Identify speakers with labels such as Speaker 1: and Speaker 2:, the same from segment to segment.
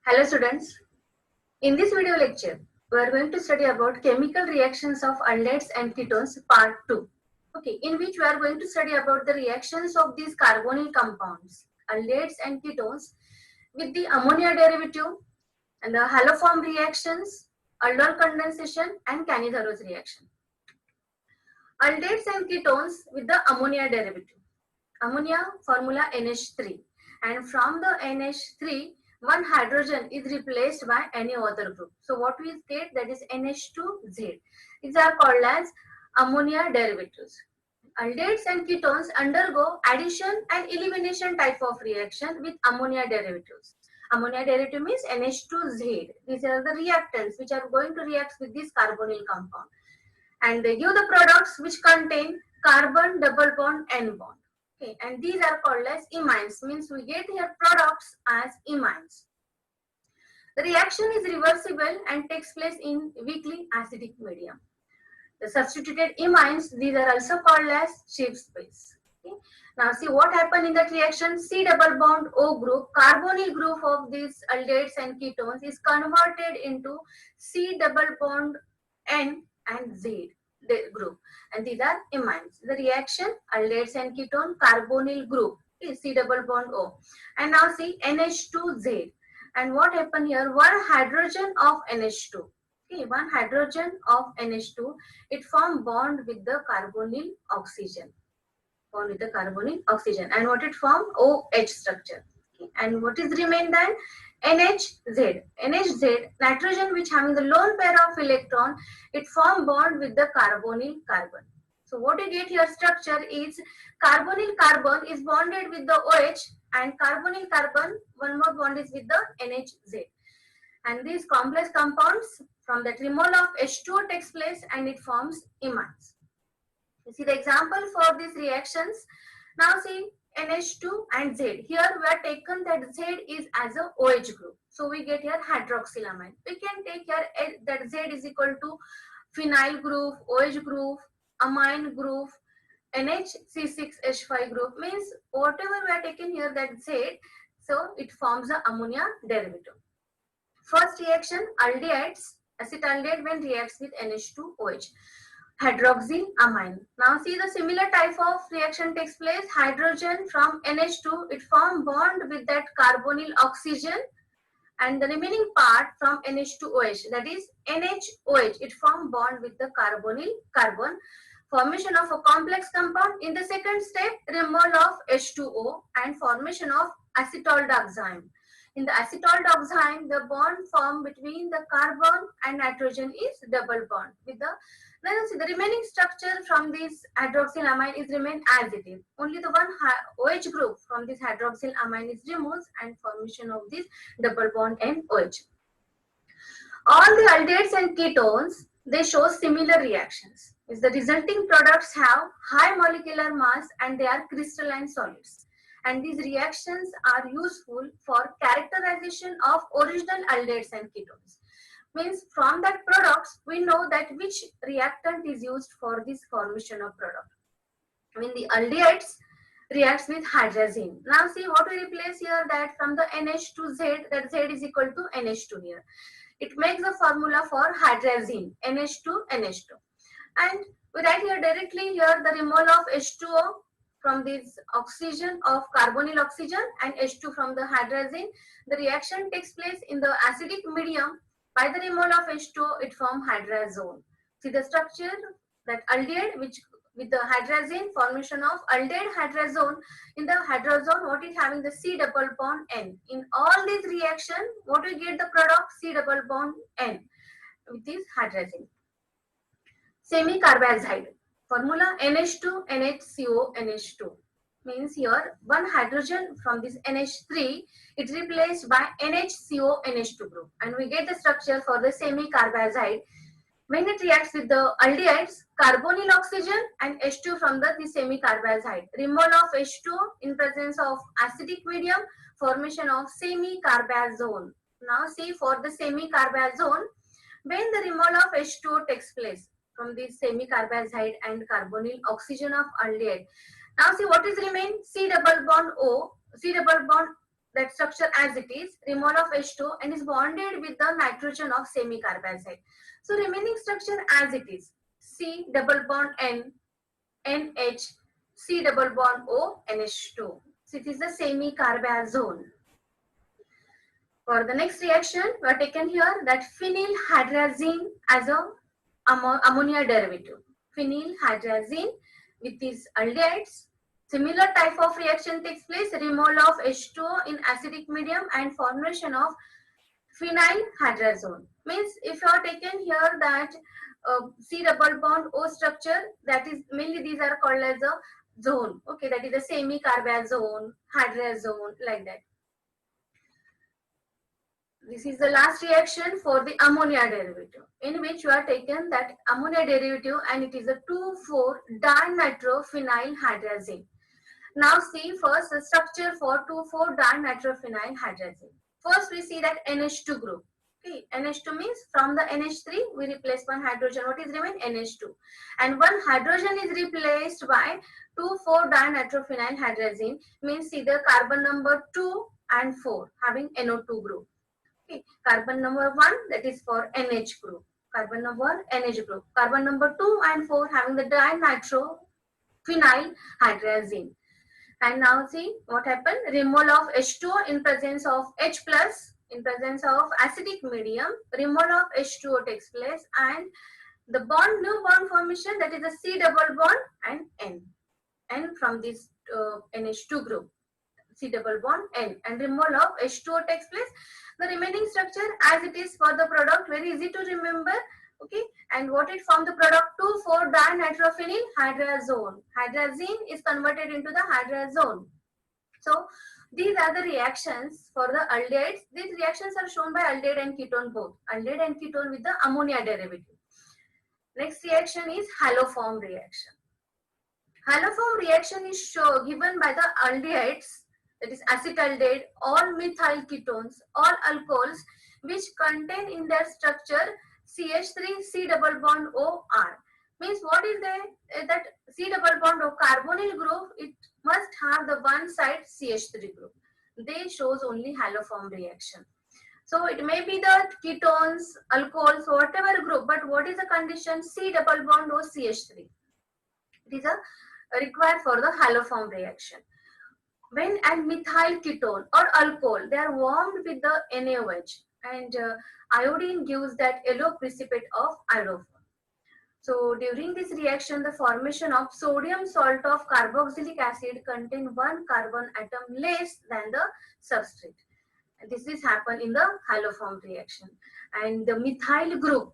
Speaker 1: Hello students, in this video lecture, we are going to study about chemical reactions of aldehydes and ketones part 2. Okay, in which we are going to study about the reactions of these carbonyl compounds, aldehydes and ketones with the ammonia derivative and the haloform reactions, aldol condensation and Cannizzaro reaction. Aldehydes and ketones with the ammonia derivative. Ammonia formula NH3, and from the NH3 one hydrogen is replaced by any other group. So what we get, that is NH2Z. These are called as ammonia derivatives. Aldehydes and ketones undergo addition and elimination type of reaction with ammonia derivatives. Ammonia derivative means NH2Z. These are the reactants which are going to react with this carbonyl compound, and they give the products which contain carbon double bond N bond. Okay, and these are called as imines, means we get here products as imines. The reaction is reversible and takes place in weakly acidic medium. The substituted imines, these are also called as Schiff's base. Okay. Now see what happened in that reaction. C double bond O group, carbonyl group of these aldehydes and ketones is converted into C double bond N and Z group, and these are imines. The reaction aldehydes and ketone carbonyl group is C double bond O, and now see NH2Z. And what happened here? One hydrogen of NH2. Okay, one hydrogen of NH2, it form bond with the carbonyl oxygen. Bond with the carbonyl oxygen, and what it form? OH structure. Okay. And what is remain then? NHZ. NHZ, nitrogen which having the lone pair of electron, it form bond with the carbonyl carbon. So what you get here structure is carbonyl carbon is bonded with the OH, and carbonyl carbon, one more bond is with the NHZ. And these complex compounds, from that removal of H2O takes place and it forms imines. You see the example for these reactions. Now see NH2 and Z. Here we are taken that Z is as a OH group. So we get here hydroxylamine. We can take here that Z is equal to phenyl group, OH group, amine group, NHC6H5 group, means whatever we are taking here that Z, so it forms the ammonia derivative. First reaction, aldehydes, acetaldehyde when reacts with NH2OH. Hydroxyamine. Now see the similar type of reaction takes place. Hydrogen from NH2, it form bond with that carbonyl oxygen, and the remaining part from NH2OH, that is NHOH, it form bond with the carbonyl carbon. Formation of a complex compound. In the second step, removal of H2O and formation of acetaldoxime. In the acetaldoxime, the bond formed between the carbon and nitrogen is double bond with the. Then see the remaining structure from this hydroxylamine is remain as it is. Only the one OH group from this hydroxylamine is removed and formation of this double bond and OH. All the aldehydes and ketones, they show similar reactions. Is the resulting products have high molecular mass and they are crystalline solids. And these reactions are useful for characterization of original aldehydes and ketones. Means from that products, we know that which reactant is used for this formation of product. I mean the aldehydes reacts with hydrazine. Now see what we replace here, that from the NH to Z, that Z is equal to NH2 here. It makes the formula for hydrazine, NH2, NH2. And we write here directly here the removal of H2O from this oxygen of carbonyl oxygen and H2 from the hydrazine. The reaction takes place in the acidic medium. By the removal of H2O, it forms hydrazone. See the structure, that aldehyde which with the hydrazine, formation of aldehyde hydrazone. In the hydrazone, what is having the C double bond N. In all these reaction, what we get the product? C double bond N with this hydrazine. Semi-carbazide. Formula NH2, NHCO, NH2. Means here one hydrogen from this NH3, it replaced by NHCO, NH2 group. And we get the structure for the semi-carbazide. When it reacts with the aldehydes, carbonyl oxygen and H2 from the semi-carbazide. Removal of H2 in presence of acidic medium, formation of semi-carbazone. Now see for the semi-carbazone, when the removal of H2O takes place from the semi-carbazide and carbonyl oxygen of aldehyde. Now see what is remain? C double bond O, C double bond that structure as it is, remole of H2 and is bonded with the nitrogen of semi-carbazide. So remaining structure as it is, C double bond N, NH, C double bond O, NH2. So it is the semi-carbazole. For the next reaction, we are taken here that phenylhydrazine as a ammonia derivative. Phenylhydrazine with these aldehydes. Similar type of reaction takes place, remole of H2O in acidic medium and formation of phenylhydrazone. Means if you are taken here that C double bond O structure, that is mainly these are called as a zone. Okay, that is a semi-carbazone, hydrazone, like that. This is the last reaction for the ammonia derivative, in which you are taken that ammonia derivative and it is a 2,4-dinitrophenylhydrazine. Now see first the structure for 2,4-dinitrophenylhydrazine. First we see that NH2 group. Okay, NH2 means from the NH3 we replace one hydrogen. What is remain? NH2. And one hydrogen is replaced by 2,4-dinitrophenylhydrazine, means see the carbon number 2 and 4 having NO2 group. Okay. Carbon number 1, that is for NH group. Carbon number NH group. Carbon number 2 and 4 having the dinitrophenylhydrazine. And now see what happened. Remole of H2O in presence of H plus, in presence of acidic medium, remole of H2O takes place and the bond, new bond formation, that is a C double bond and N from this NH2 group. C double bond N and remole of H2O takes place. The remaining structure as it is for the product, very easy to remember. Okay, and what it form the product 2,4-dinitrophenylhydrazone. Hydrazine is converted into the hydrazone. So these are the reactions for the aldehydes. These reactions are shown by aldehyde and ketone both. Aldehyde and ketone with the ammonia derivative. Next reaction is haloform reaction. Haloform reaction is given by the aldehydes, that is acetaldehyde, all methyl ketones, all alcohols which contain in their structure CH3 C double bond O R. Means what is that C double bond O carbonyl group, it must have the one side CH3 group. They shows only haloform reaction. So it may be the ketones, alcohols, whatever group, but what is the condition? C double bond O CH3. It is a required for the haloform reaction. When a methyl ketone or alcohol, they are warmed with the NaOH and iodine gives that yellow precipitate of iodoform. So during this reaction, the formation of sodium salt of carboxylic acid contain one carbon atom less than the substrate. This is happen in the haloform reaction. And the methyl group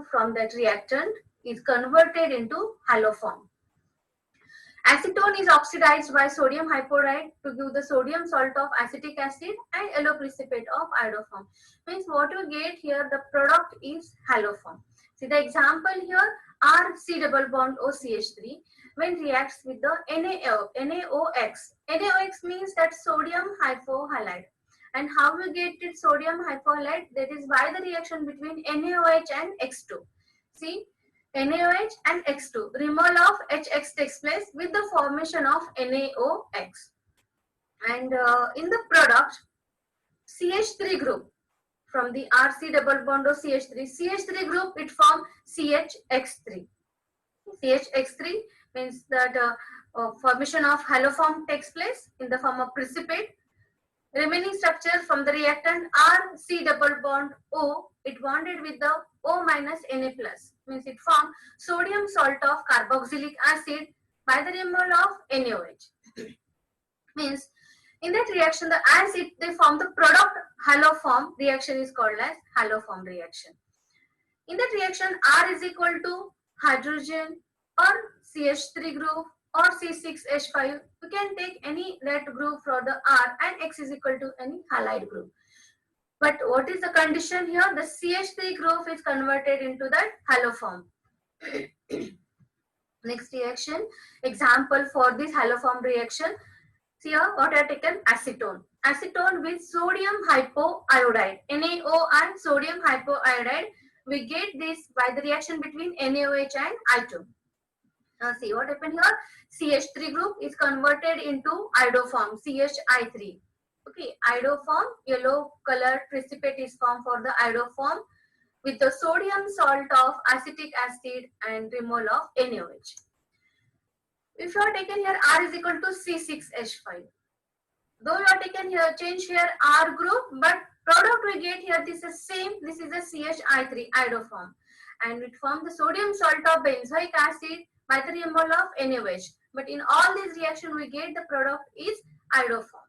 Speaker 1: from that reactant is converted into haloform. Acetone is oxidized by sodium hypochlorite to give the sodium salt of acetic acid and yellow precipitate of iodoform. Means what you get here, the product is haloform. See the example here, RC double bond OCH3 when reacts with the NaOX. NaOX means that sodium hypohalide. And how we get it sodium hypohalide? That is by the reaction between NaOH and X2. See, NaOH and X2. Remole of HX takes place with the formation of NaOX. And in the product, CH3 group from the RC double bond or CH3. CH3 group, it forms CHX3. CHX3 means that formation of haloform takes place in the form of precipitate. Remaining structure from the reactant RC double bond O, it bonded with the O minus Na plus. Means it forms sodium salt of carboxylic acid by the remole of NaOH. Means in that reaction, they form the product haloform reaction is called as haloform reaction. In that reaction, R is equal to hydrogen or CH3 group or C6H5. You can take any that group for the R and X is equal to any halide group. But what is the condition here? The CH3 group is converted into that haloform. Next reaction, example for this haloform reaction. See here what I have taken, acetone. Acetone with sodium hypoiodide, NaO and sodium hypoiodide. We get this by the reaction between NaOH and I2. Now see what happened here. CH3 group is converted into iodoform, CHI3. Okay, iodoform, yellow colored precipitate is formed for the iodoform with the sodium salt of acetic acid and removal of NaOH. If you are taken here R is equal to C6H5, though you are taken here, change here R group, but product we get here, this is same, this is a CHI3 iodoform, and it forms the sodium salt of benzoic acid by the removal of NaOH. But in all these reactions, we get the product is iodoform.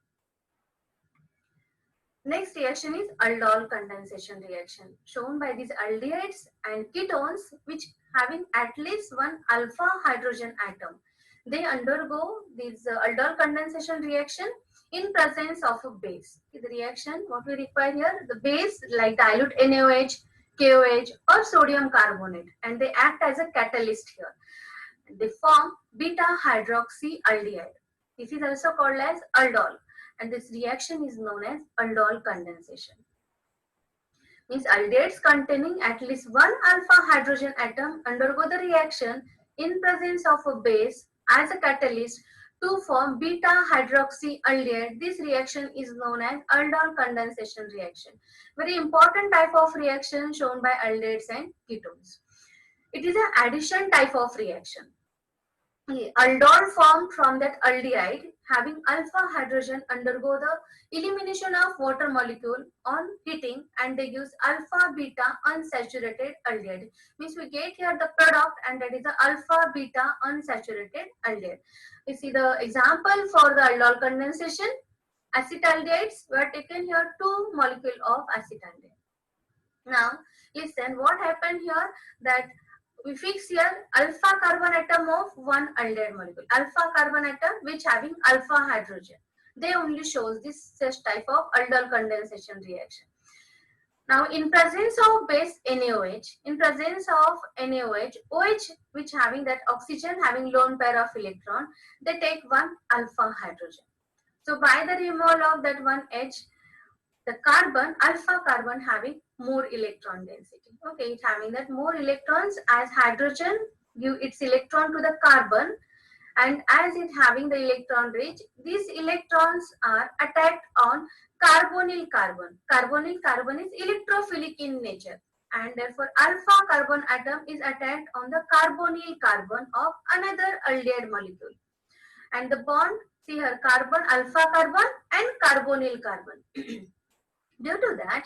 Speaker 1: Next reaction is aldol condensation reaction, shown by these aldehydes and ketones which having at least one alpha hydrogen atom. They undergo this aldol condensation reaction in presence of a base. The reaction, what we require here, the base like dilute NaOH, KOH or sodium carbonate, and they act as a catalyst here. They form beta hydroxyaldehyde. This is also called as aldol, and this reaction is known as aldol condensation. Means aldehydes containing at least one alpha hydrogen atom undergo the reaction in presence of a base as a catalyst to form beta hydroxyaldehyde. This reaction is known as aldol condensation reaction. Very important type of reaction shown by aldehydes and ketones. It is an addition type of reaction. Aldol formed from that aldehyde having alpha hydrogen undergo the elimination of water molecule on heating, and they use alpha beta unsaturated aldehyde. Means we get here the product, and that is the alpha beta unsaturated aldehyde. We see the example for the aldol condensation. Acetaldehydes were taken here, 2 molecule of acetaldehyde. Now listen what happened here, that we fix here alpha carbon atom of one aldehyde molecule, alpha carbon atom which having alpha hydrogen. They only shows this such type of aldol condensation reaction. Now in presence of base NaOH, in presence of NaOH, OH which having that oxygen having lone pair of electron, they take one alpha hydrogen. So by the removal of that one H, the carbon, alpha carbon having more electron density. Okay, it having that more electrons as hydrogen give its electron to the carbon, and as it having the electron rich, these electrons are attacked on carbonyl carbon. Carbonyl carbon is electrophilic in nature, and therefore alpha carbon atom is attacked on the carbonyl carbon of another aldehyde molecule. And the bond, see here, carbon, alpha carbon and carbonyl carbon. Due to that,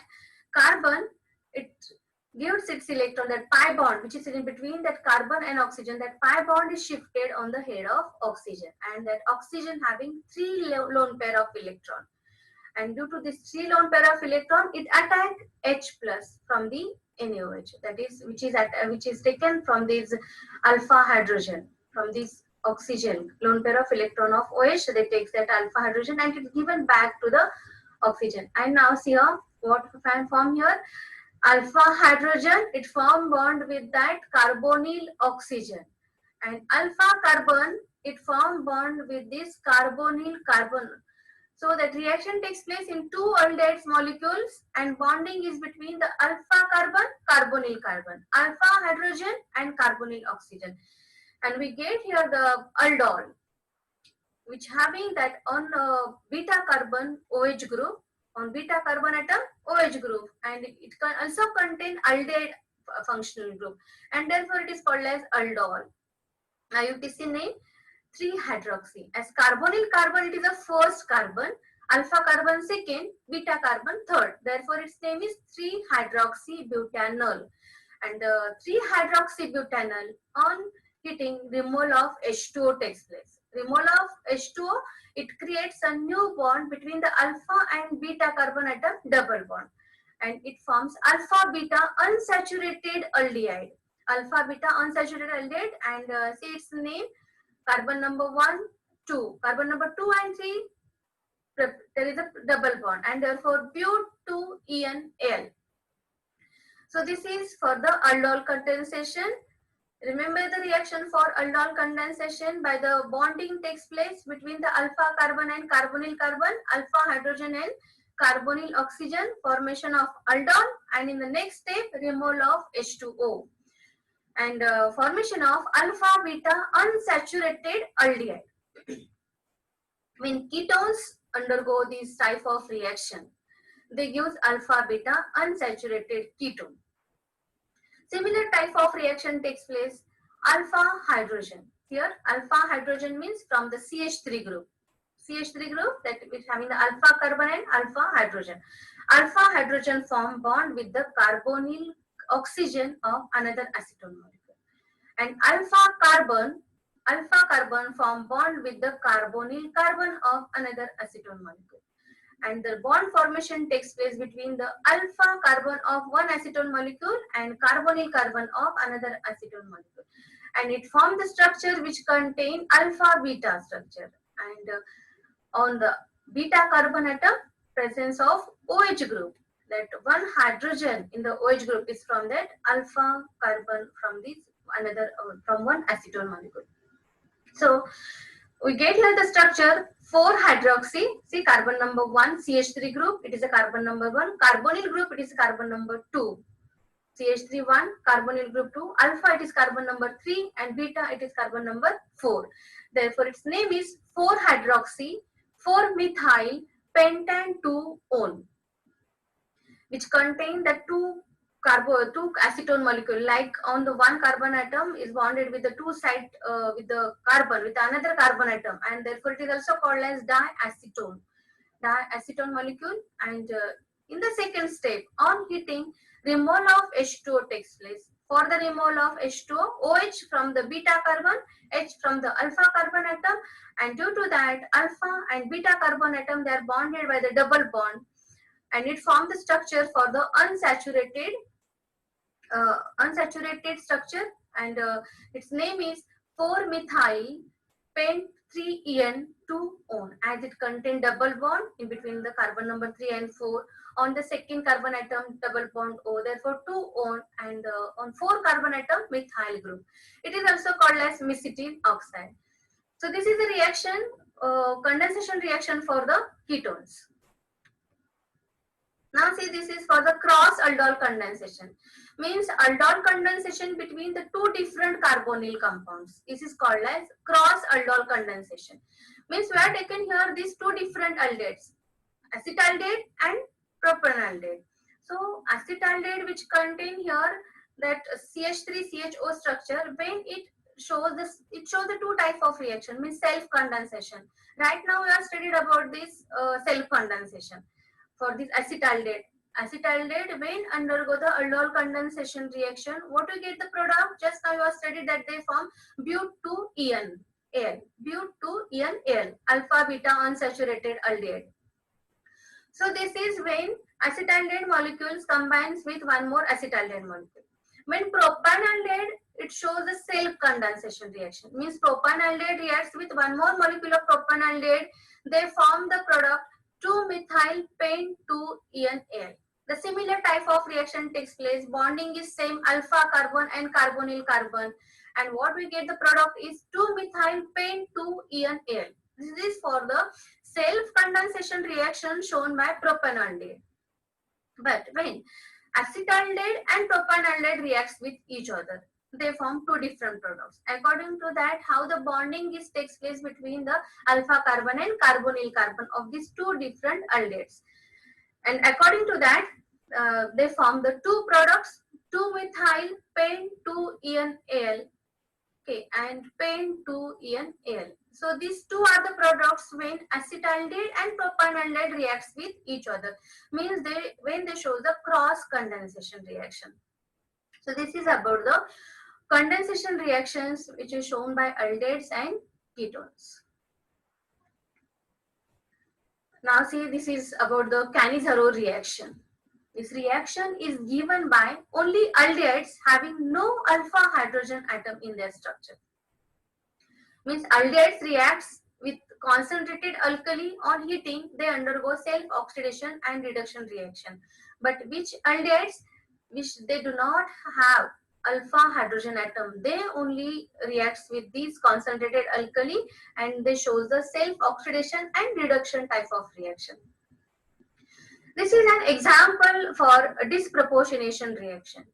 Speaker 1: carbon, it gives its electron, that pi bond which is in between that carbon and oxygen, that pi bond is shifted on the head of oxygen, and that oxygen having 3 lone pair of electron, and due to this 3 lone pair of electron, it attack H plus from the NaOH, that is which is taken from this alpha hydrogen, from this oxygen lone pair of electron of OH, they takes that alpha hydrogen and it is given back to the oxygen. And now see here what can form here, alpha hydrogen, it form bond with that carbonyl oxygen, and alpha carbon, it form bond with this carbonyl carbon. So that reaction takes place in 2 aldehydes molecules, and bonding is between the alpha carbon, carbonyl carbon, alpha hydrogen and carbonyl oxygen, and we get here the aldol which having that on beta carbon OH group, on beta carbon atom OH group, and it can also contain aldehyde functional group, and therefore it is called as aldol. IUPAC name 3-hydroxy. As carbonyl carbon, it is the first carbon, alpha carbon second, beta carbon third. Therefore its name is 3-hydroxybutanol, and 3-hydroxybutanol on heating, removal of H2O takes place. Removal of H2O, it creates a new bond between the alpha and beta carbon atom, double bond, and it forms alpha beta unsaturated aldehyde. Alpha beta unsaturated aldehyde, and see its name, carbon number 1, 2, carbon number 2 and 3, there is a double bond, and therefore but2-EnAl. So this is for the aldol condensation. Remember the reaction for aldol condensation, by the bonding takes place between the alpha carbon and carbonyl carbon, alpha hydrogen and carbonyl oxygen, formation of aldol, and in the next step removal of H2O, and formation of alpha beta unsaturated aldehyde. When ketones undergo this type of reaction. They give alpha beta unsaturated ketone. Similar type of reaction takes place alpha hydrogen. Here alpha hydrogen means from the CH3 group. CH3 group that is having the alpha carbon and alpha hydrogen. Alpha hydrogen form bond with the carbonyl oxygen of another acetone molecule. And alpha carbon form bond with the carbonyl carbon of another acetone molecule. And the bond formation takes place between the alpha carbon of one acetone molecule and carbonyl carbon of another acetone molecule. And it forms the structure which contain alpha beta structure. And on the beta carbon atom, presence of OH group. That one hydrogen in the OH group is from that alpha carbon from this another from one acetone molecule. So we get here the structure 4-hydroxy. See carbon number 1 CH3 group, it is a carbon number 1. Carbonyl group, it is carbon number 2. CH3 1, carbonyl group 2. Alpha, it is carbon number 3, and beta, it is carbon number 4. Therefore, its name is 4-hydroxy 4-methyl pentane 2-one, which contain the two acetone molecule. Like on the one carbon atom is bonded with the two side with the carbon with another carbon atom, and therefore it is also called as diacetone molecule. And in the second step, on heating, removal of H2O takes place. For the removal of H2O, OH from the beta carbon, H from the alpha carbon atom, and due to that alpha and beta carbon atom, they are bonded by the double bond, and it forms the structure for the unsaturated structure, and its name is 4-methyl pent 3-en 2-one, as it contains double bond in between the carbon number 3 and 4 on the second carbon atom, double bond O, therefore 2-one, and on 4 carbon atom methyl group. It is also called as mesitine oxide. So this is a reaction, condensation reaction for the ketones. Now see, this is for the cross aldol condensation. Means aldol condensation between the two different carbonyl compounds. This is called as cross aldol condensation. Means we have taken here these two different aldehydes, acetaldehyde and propanaldehyde. So acetaldehyde, which contain here that CH3CHO structure, when it shows the two type of reaction, means self condensation. Right now we have studied about this self condensation. For this acetaldehyde, when undergo the aldol condensation reaction, what we get the product? Just now you have studied that they form but2-en Al, but2-en Al, alpha beta unsaturated aldehyde. So this is when acetaldehyde molecules combines with one more acetaldehyde molecule. When propanaldehyde, it shows the self condensation reaction. Means propanaldehyde reacts with one more molecule of propanaldehyde. They form the product 2-methyl pent 2-en Al. The similar type of reaction takes place. Bonding is same, alpha carbon and carbonyl carbon. And what we get the product is 2-methyl pent 2-en Al. This is for the self-condensation reaction shown by propanaldehyde. But when acetaldehyde and propanaldehyde reacts with each other, they form two different products. According to that, how the bonding takes place between the alpha carbon and carbonyl carbon of these two different aldehydes. And according to that, they form the two products, 2-methyl pent 2-en Al, okay, and pent 2-en Al. So these two are the products when acetaldehyde and propanaldehyde reacts with each other. Means when they show the cross condensation reaction. So this is about the condensation reactions which is shown by aldehydes and ketones. Now see, this is about the Cannizzaro reaction. This reaction is given by only aldehydes having no alpha hydrogen atom in their structure. Means aldehydes reacts with concentrated alkali on heating, they undergo self-oxidation and reduction reaction. But which aldehydes which they do not have alpha hydrogen atom, they only reacts with these concentrated alkali and they shows the self-oxidation and reduction type of reaction. This is an example for a disproportionation reaction.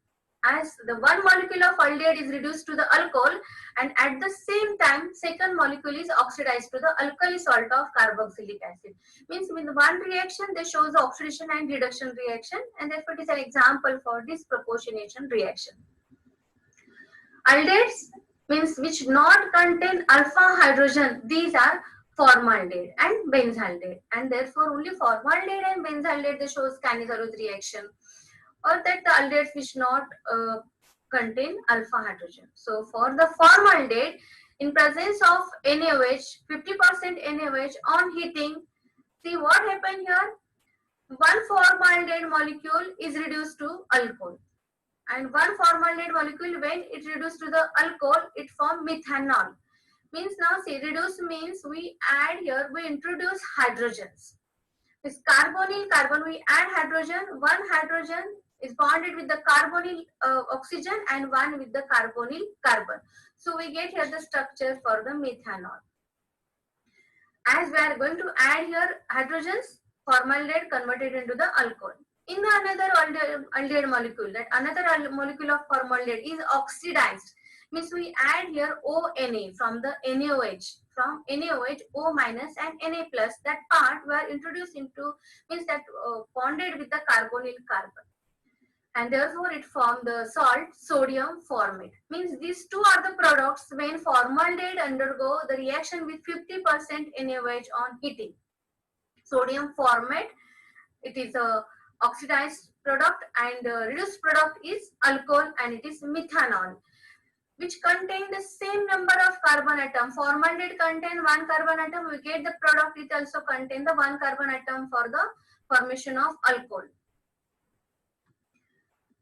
Speaker 1: as the one molecule of aldehyde is reduced to the alcohol, and at the same time second molecule is oxidized to the alkali salt of carboxylic acid. Means with one reaction they shows the oxidation and reduction reaction, and therefore it is an example for disproportionation reaction. Aldehydes means which not contain alpha hydrogen, these are formaldehyde and benzaldehyde, and therefore only formaldehyde and benzaldehyde they shows Cannizzaro reaction, or that the aldehydes which not contain alpha hydrogen. So for the formaldehyde, in presence of NaOH, 50% NaOH on heating, see what happened here? One formaldehyde molecule is reduced to alcohol, and one formaldehyde molecule, when it reduced to the alcohol, it form methanol. Means now see, reduce means we add here, we introduce hydrogens. This carbonyl carbon, we add hydrogen, one hydrogen is bonded with the carbonyl oxygen and one with the carbonyl carbon. So we get here the structure for the methanol. As we are going to add here hydrogens, formaldehyde converted into the alcohol. In another aldehyde molecule, that another molecule of formaldehyde is oxidized. Means we add here ONA from the NaOH. From NaOH, O minus and Na plus, that part were introduced into, means that bonded with the carbonyl carbon, and therefore it formed the salt sodium formate. Means these two are the products when formaldehyde undergo the reaction with 50% NaOH on heating. Sodium formate, it is a oxidized product, and reduced product is alcohol, and it is methanol, which contain the same number of carbon atom. Formaldehyde contain one carbon atom, we get the product, it also contain the one carbon atom for the formation of alcohol.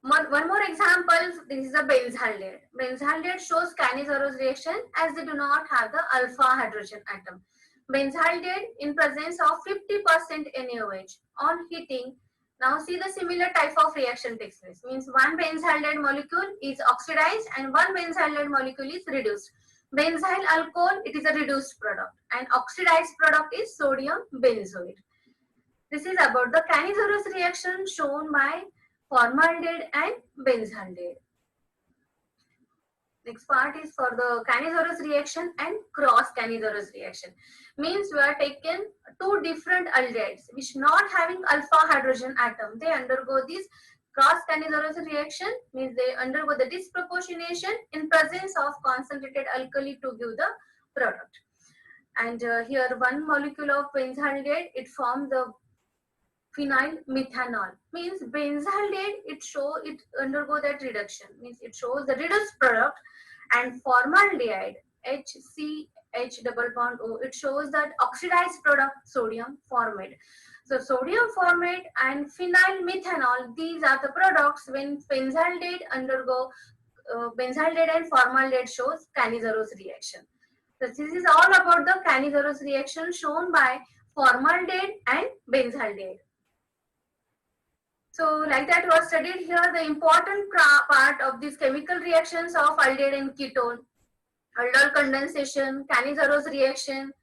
Speaker 1: One more example, this is the benzaldehyde. Benzaldehyde shows Cannizzaro reaction as they do not have the alpha hydrogen atom. Benzaldehyde in presence of 50% NaOH on heating. Now see the similar type of reaction takes place. Means one benzaldehyde molecule is oxidized and one benzaldehyde molecule is reduced. Benzyl alcohol, it is a reduced product, and oxidized product is sodium benzoate. This is about the Cannizzaro reaction shown by formaldehyde and benzaldehyde. Next part is for the Cannizzaro reaction and cross Cannizzaro reaction. Means we are taken two different aldehydes which not having alpha hydrogen atom. They undergo this cross Cannizzaro reaction, means they undergo the disproportionation in presence of concentrated alkali to give the product. And here one molecule of benzaldehyde, it forms the phenyl methanol. Means benzaldehyde, it undergo that reduction, means it shows the reduced product, and formaldehyde HCH double bond O, it shows that oxidized product sodium formate. So sodium formate and phenyl methanol, these are the products when benzaldehyde undergo benzaldehyde and formaldehyde shows Cannizzaro reaction. So this is all about the Cannizzaro reaction shown by formaldehyde and benzaldehyde. So like that was studied here the important part of these chemical reactions of aldehyde and ketone, aldol condensation, Cannizzaro reaction,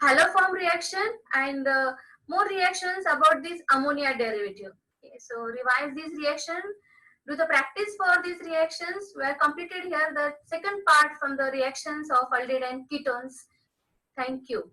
Speaker 1: haloform reaction, and more reactions about this ammonia derivative. Okay, so revise this reaction, do the practice for these reactions. We have completed here the second part from the reactions of aldehyde and ketones. Thank you.